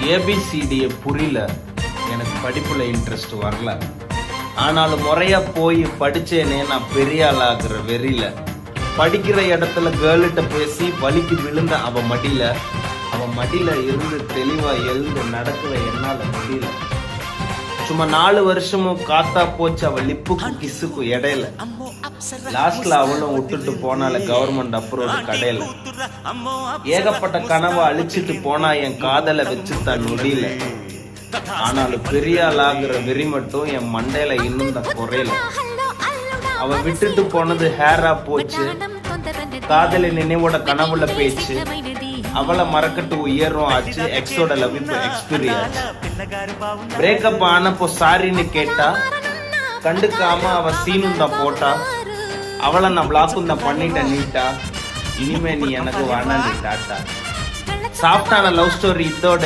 ஏபிசிடியை புரியல, எனக்கு படிப்புல இன்ட்ரெஸ்ட் வரல. ஆனாலும் முறையா போய் படிச்சேனே நான் பெரிய ஆளாகிற வெறியில. படிக்கிற இடத்துல கேர்ள்கிட்ட பேசி வலிக்கு விழுந்த அவ மடியில இருந்து தெளிவா எழுந்து நடக்கிற என்னால முடியல. சும்மா 4 வருஷமும் காத்தா போச்சு அவ லிப்புக்கும் கிசுக்கும் இடையில. லாஸ்ட்ல அவளும் விட்டுட்டு போனால கவர்மெண்ட் அப்ரூவல் கடையில. ஏகப்பட்ட கனவை அழிச்சிட்டு போனா என் காதலை வச்சு தான் நொடியில. ஆனாலும் பெரிய ஆளாகிற வெறி மட்டும் என் மண்டையில இன்னும் தான் குறையல. அவ விட்டுட்டு போனது ஹேரா போச்சு, காதலி நினைவோட கனவுல பேச்சு. அவளை மறக்கட்டு உயரும் ஆச்சு, எக்ஸோட லவ் இப்போ எக்ஸ்பீரியன்ஸ். பிரேக்கப் ஆனப்போ சாரின்னு கேட்டா, கண்டுக்காம அவ சீனும் தான் போட்டா. அவளை நான் பிளாக்கும் தான் பண்ணிட்டேன் நீட்டா. இனிமே நீ எனக்கு வேணாம் டாட்டா. சாஃப்டான லவ் ஸ்டோரி இதோட